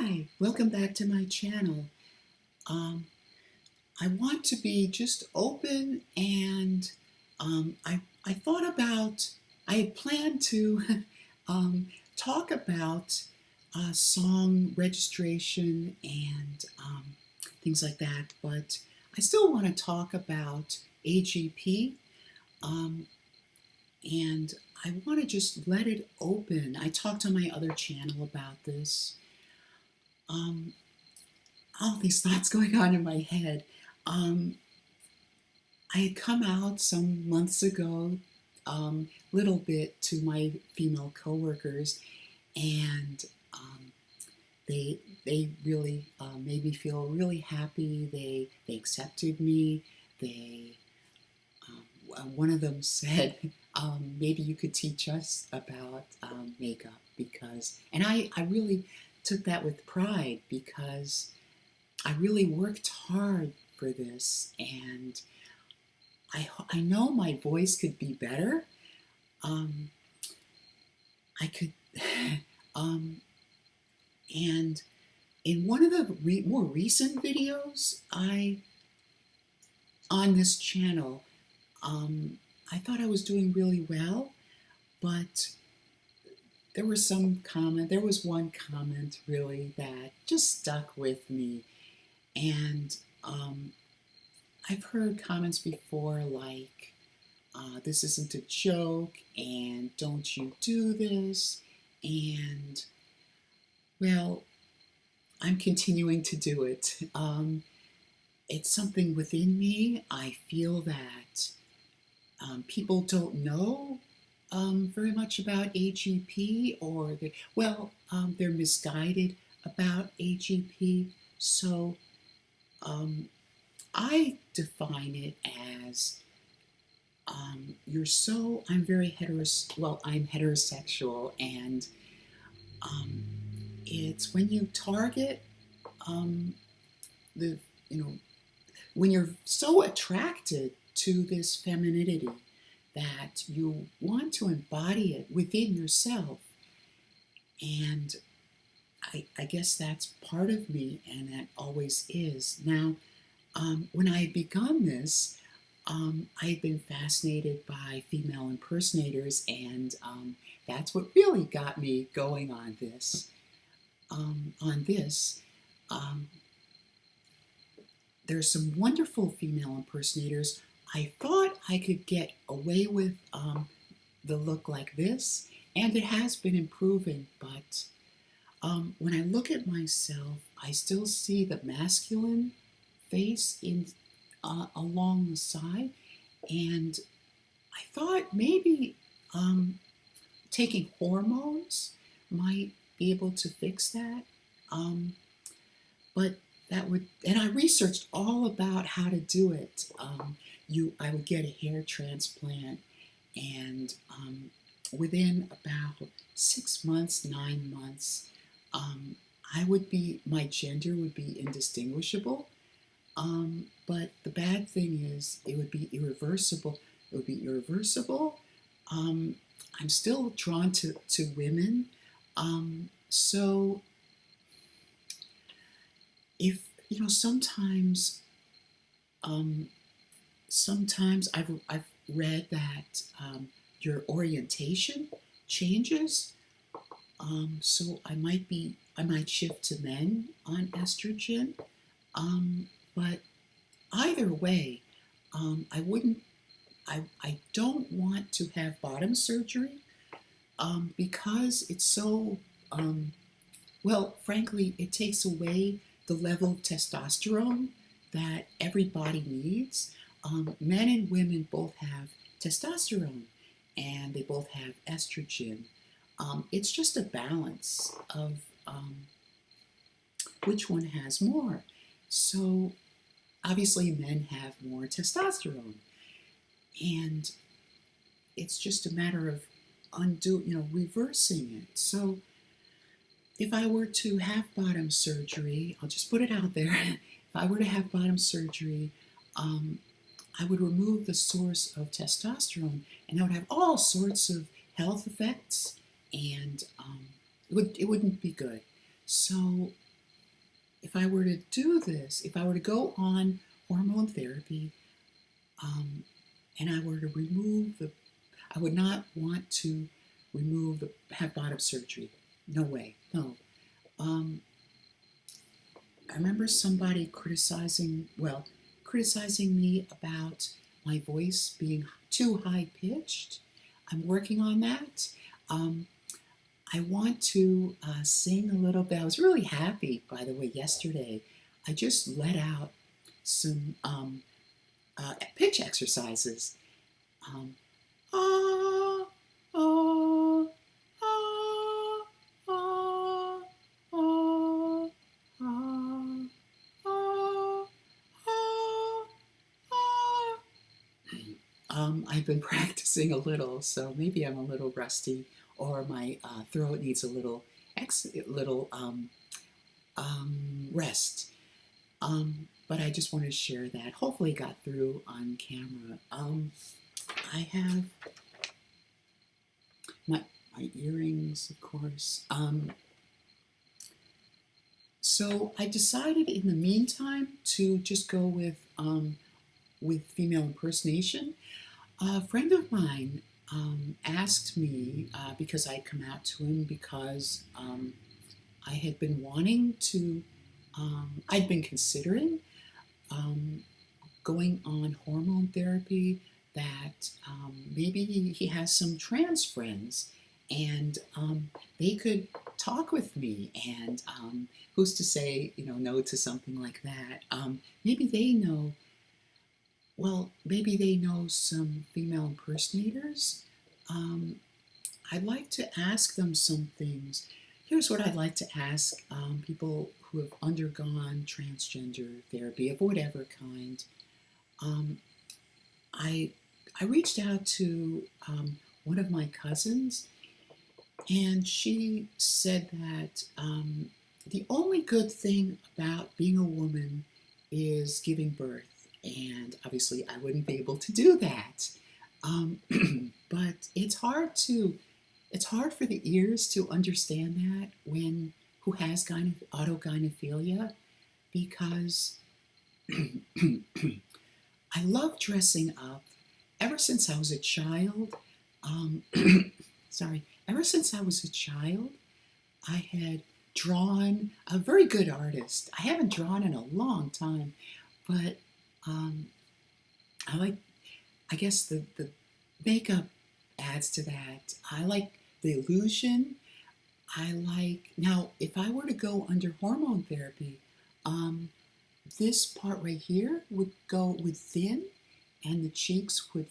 Hi, welcome back to my channel. Um, I want to be just open and I thought about, I had planned to talk about song registration and things like that, but I still want to talk about AGP um, and I want to just let it open. I talked on my other channel about this. Um, all these thoughts going on in my head. Um, I had come out some months ago, little bit to my female coworkers, and they really made me feel really happy. They accepted me. They one of them said, maybe you could teach us about makeup and I really took that with pride because I really worked hard for this, and I know my voice could be better. Um, I could, um, and in one of the more recent videos on this channel, I thought I was doing really well, but there was one comment really that just stuck with me, and I've heard comments before like, this isn't a joke, and don't you do this, and well, I'm continuing to do it. It's something within me. I feel that people don't know very much about AGP, or they're misguided about AGP. So I define it as I'm heterosexual, and it's when you target the, you know, when you're so attracted to this femininity that you want to embody it within yourself. And I guess that's part of me, and that always is. Now, when I had begun this, I had been fascinated by female impersonators, and that's what really got me going on this. There's some wonderful female impersonators. I thought I could get away with the look like this, and it has been improving, but when I look at myself, I still see the masculine face along the side, and I thought maybe taking hormones might be able to fix that, but and I researched all about how to do it. I would get a hair transplant, and within about 6 months, 9 months, my gender would be indistinguishable. But the bad thing is it would be irreversible. I'm still drawn to women. So if, sometimes I've read that your orientation changes. So I might shift to men on estrogen. But either way, I don't want to have bottom surgery because it's so, frankly, it takes away the level of testosterone that everybody needs. Men and women both have testosterone, and they both have estrogen. It's just a balance of which one has more. So obviously men have more testosterone, and it's just a matter of reversing it. So if I were to have bottom surgery, I'll just put it out there, if I were to have bottom surgery, I would remove the source of testosterone, and I would have all sorts of health effects, and it wouldn't be good. So if I were to do this, if I were to go on hormone therapy, and I were to I would not want to have bottom surgery. No way, no. I remember somebody criticizing me about my voice being too high pitched. I'm working on that. I want to sing a little bit. I was really happy, by the way, yesterday. I just let out some pitch exercises. Ah, ah, ah, ah, ah, ah, ah, ah. I've been practicing a little, so maybe I'm a little rusty, or my throat needs a little rest. But I just wanted to share that. Hopefully, it got through on camera. I have my earrings, of course. So I decided, in the meantime, to just go with female impersonation. A friend of mine asked me, because I'd come out to him, because I had been wanting to, I'd been considering going on hormone therapy, that maybe he has some trans friends, and they could talk with me, and who's to say, no to something like that. Maybe they know some female impersonators. I'd like to ask them some things. Here's what I'd like to ask people who have undergone transgender therapy of whatever kind. I reached out to one of my cousins, and she said that the only good thing about being a woman is giving birth. And obviously I wouldn't be able to do that. But it's hard for the ears to understand that who has autogynephilia, because I love dressing up. Ever since I was a child, ever since I was a child, I had drawn. A very good artist. I haven't drawn in a long time, but I guess the makeup adds to that. I like the illusion. Now, if I were to go under hormone therapy, this part right here would thin, and the cheeks would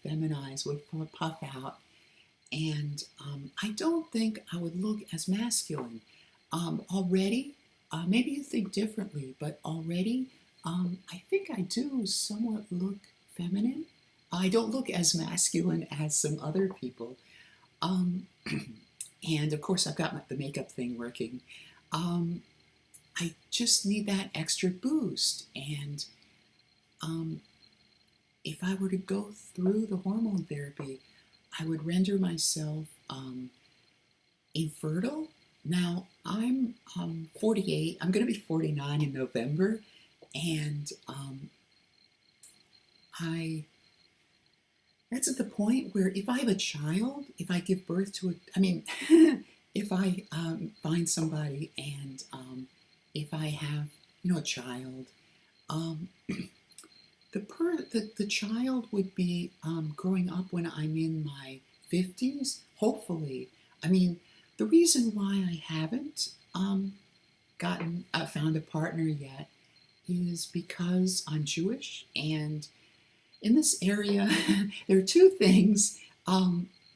feminize, would puff out. And I don't think I would look as masculine. Already, maybe you think differently, but already, I think I do somewhat look feminine. I don't look as masculine as some other people. And of course, I've got the makeup thing working. I just need that extra boost. And if I were to go through the hormone therapy, I would render myself infertile. Now, I'm 48. I'm going to be 49 in November. And that's at the point where if I have a child, if I give birth to if I find somebody, and if I have, a child, the child would be growing up when I'm in my 50s, hopefully. The reason why I haven't found a partner yet is because I'm Jewish, and in this area, there are two things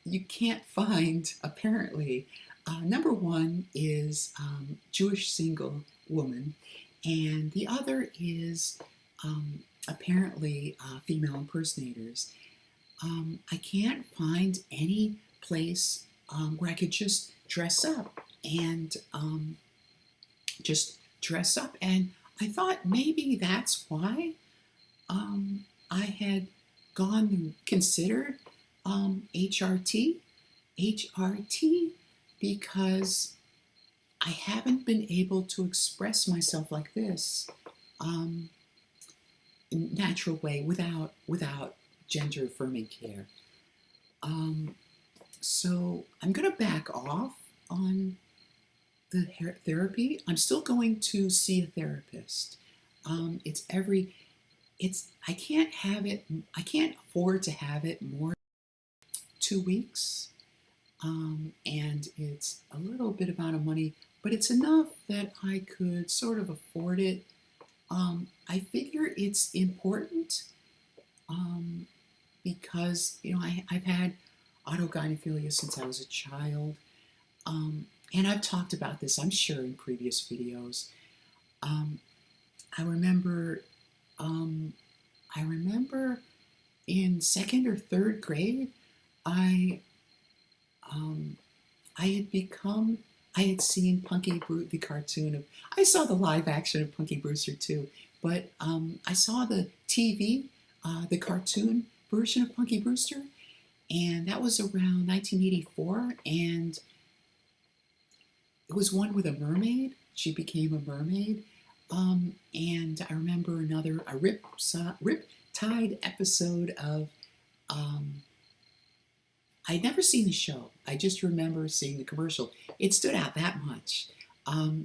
you can't find, apparently. Number one is Jewish single woman, and the other is apparently female impersonators. I can't find any place where I could just dress up, and I thought maybe that's why I had considered HRT, because I haven't been able to express myself like this in a natural way without gender affirming care. So I'm going to back off on the therapy. I'm still going to see a therapist. I can't afford to have it more than 2 weeks. And it's a little bit amount of money, but it's enough that I could sort of afford it. I figure it's important because, I've had autogynephilia since I was a child. And I've talked about this, I'm sure, in previous videos. I remember in second or third grade, I had seen the cartoon I saw the live action of Punky Brewster too, but I saw the TV, the cartoon version of Punky Brewster, and that was around 1984, and it was one with a mermaid. She became a mermaid, and I remember a Riptide episode of, I'd never seen the show. I just remember seeing the commercial. It stood out that much. A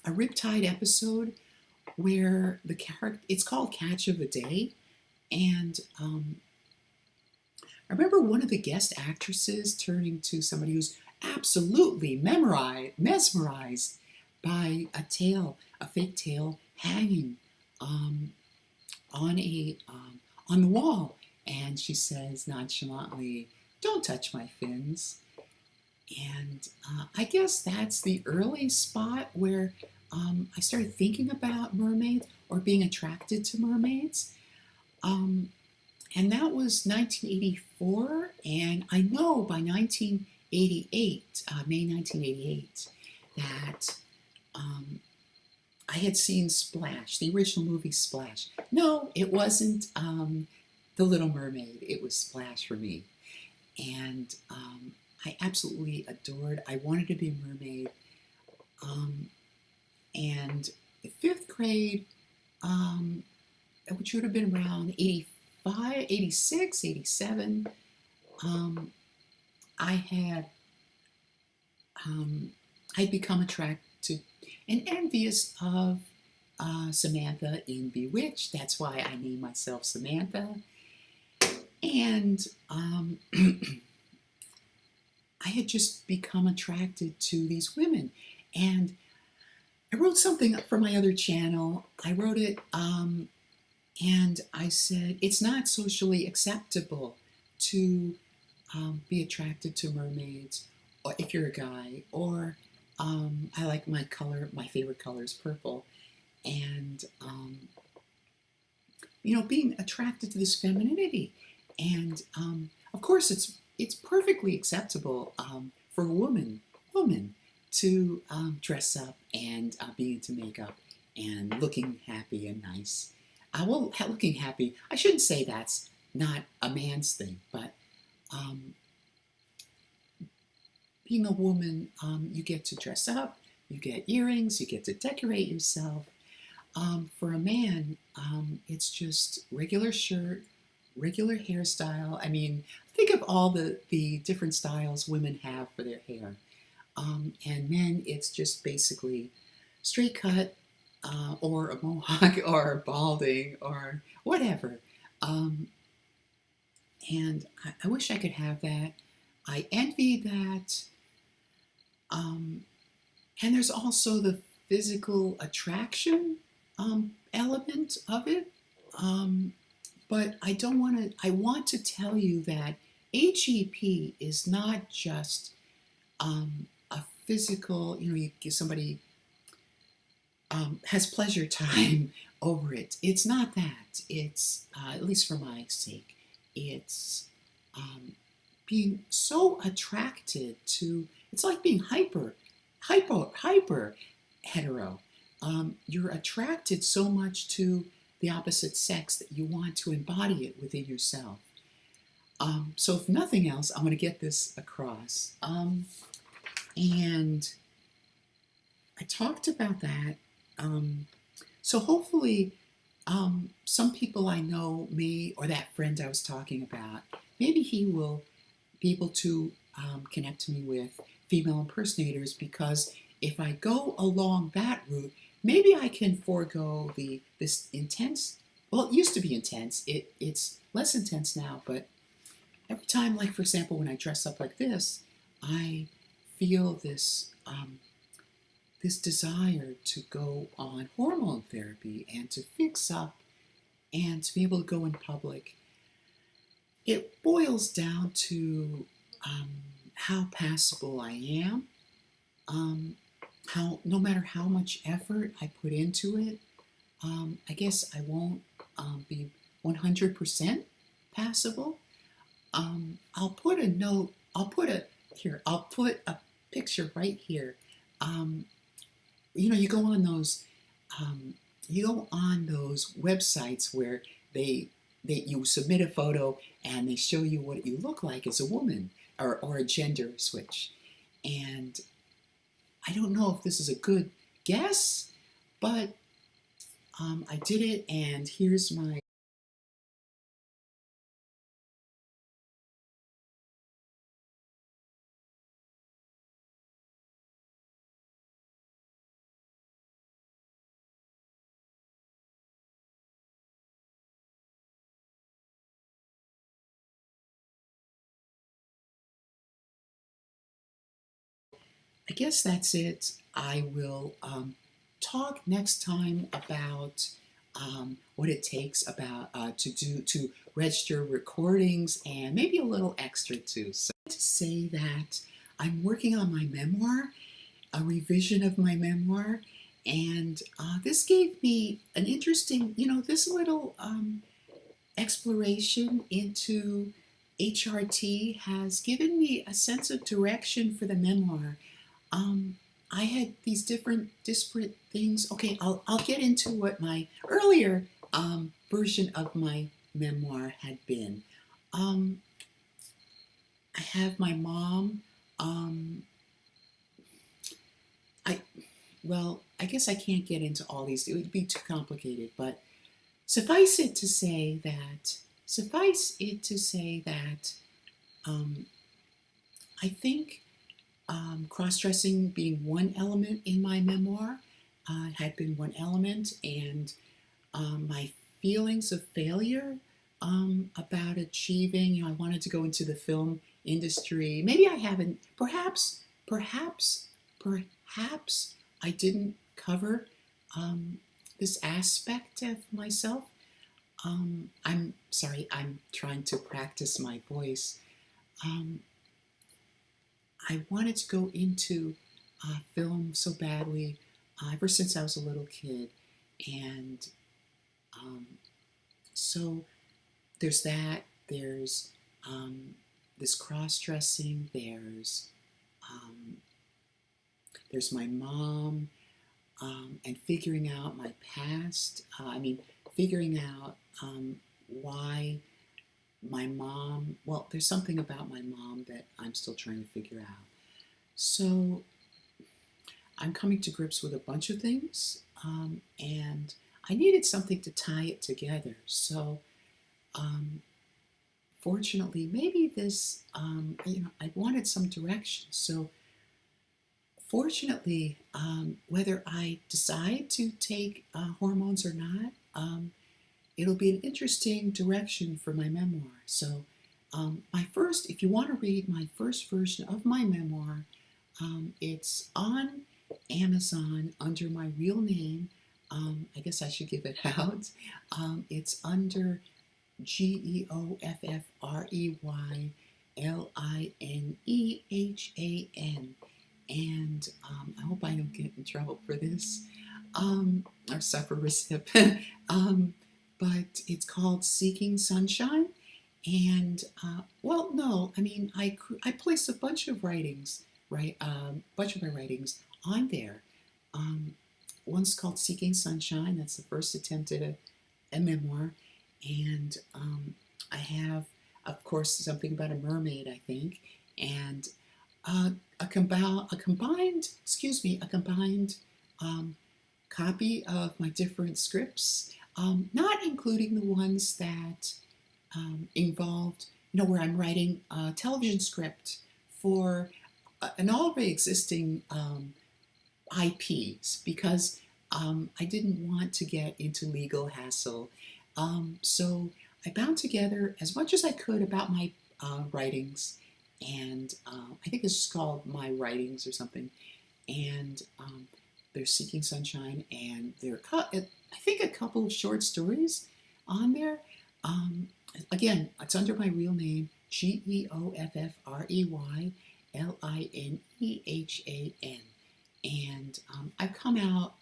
Riptide episode where it's called Catch of the Day, and I remember one of the guest actresses turning to somebody who's absolutely mesmerized by a fake tail hanging on the wall, and she says nonchalantly, "Don't touch my fins." And I guess that's the early spot where I started thinking about mermaids or being attracted to mermaids. And that was 1984, and I know by 1988, May 1988, that I had seen Splash, the original movie Splash. No, it wasn't The Little Mermaid. It was Splash for me. And I absolutely I wanted to be a mermaid. And the fifth grade, which would have been around 85, 86, 87, I'd become attracted and envious of Samantha in Bewitched. That's why I named myself Samantha. And I had just become attracted to these women. And I wrote something for my other channel. I wrote it, and I said, it's not socially acceptable to be attracted to mermaids, or if you're a guy, or I like my favorite color is purple. And, being attracted to this femininity. And, of course, it's perfectly acceptable for a woman to dress up and be into makeup and looking happy and nice. Looking happy, I shouldn't say that's not a man's thing, but being a woman, you get to dress up, you get earrings, you get to decorate yourself. For a man, it's just regular shirt, regular hairstyle. I mean, think of all the different styles women have for their hair. And men, it's just basically straight cut, or a mohawk, or balding, or whatever. And I wish I could have that. I envy that. And there's also the physical attraction element of it. But I want to tell you that HEP is not just a physical, you give somebody has pleasure time over it. It's not that. It's, at least for my sake, it's being so attracted to, it's like being hyper hetero. You're attracted so much to the opposite sex that you want to embody it within yourself. So if nothing else, I'm going to get this across. And I talked about that. Um, so hopefully, some people I know, me or that friend I was talking about, maybe he will be able to connect me with female impersonators, because if I go along that route, maybe I can forego this intense. Well, it used to be intense. It's less intense now, but every time, like for example, when I dress up like this, I feel this desire to go on hormone therapy and to fix up and to be able to go in public. It boils down to um, how passable I am, um, how no matter how much effort I put into it, I guess I won't be 100% passable. I'll put a note. I'll put a here. I'll put a picture right here. Um, you go on those um, you go on those websites where they you submit a photo and they show you what you look like as a woman, or a gender switch. And I don't know if this is a good guess, but I did it, and here's my. I guess that's it. I will talk next time about what it takes about to register recordings, and maybe a little extra too. So to say that I'm working on my memoir, a revision of my memoir, and this gave me an interesting, this little exploration into HRT has given me a sense of direction for the memoir. um, I had these different disparate things. Okay, I'll get into what my earlier version of my memoir had been. Um, I have my mom. Um, I I guess I can't get into all these. It would be too complicated. But suffice it to say that suffice it to say that um, I think cross-dressing being one element in my memoir, had been one element, and my feelings of failure about achieving. I wanted to go into the film industry. Maybe I haven't. Perhaps I didn't cover this aspect of myself. I'm sorry. I'm trying to practice my voice. Um, I wanted to go into film so badly ever since I was a little kid, and um, so there's that. There's um, this cross-dressing. Um, there's my mom, and figuring out my past. Figuring out why my mom. Well, there's something about my mom that I'm still trying to figure out. So I'm coming to grips with a bunch of things, and I needed something to tie it together. So, um, fortunately, maybe this, I wanted some direction. So, fortunately, whether I decide to take hormones or not, it'll be an interesting direction for my memoir. So, if you want to read my first version of my memoir, it's on Amazon under my real name. I guess I should give it out. It's under GeoffreyLinehan. And I hope I don't get in trouble for this, or suffer recip. But it's called Seeking Sunshine. And no, I placed a bunch of writings, right? Bunch of my writings on there. Um, One's called Seeking Sunshine. That's the first attempt at a memoir, and I have, of course, something about a mermaid, I think, and a combined um, copy of my different scripts, not including the ones that involved, where I'm writing a television script for an already existing IPs because I didn't want to get into legal hassle. So I bound together as much as I could about my writings, and I think it's called My Writings or something. And there's Seeking Sunshine, and there are, I think, a couple of short stories on there. Again, it's under my real name, GeoffreyLinehan. And I've come out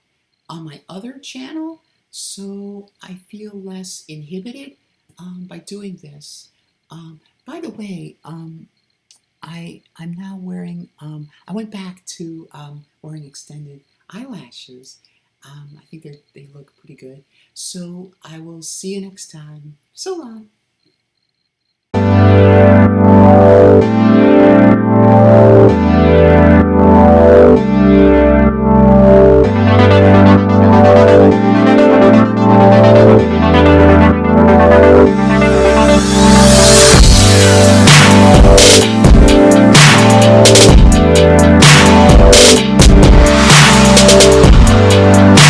on my other channel, so I feel less inhibited by doing this. By the way, I'm now wearing, I went back to wearing extended eyelashes. I think they look pretty good. So I will see you next time. So long.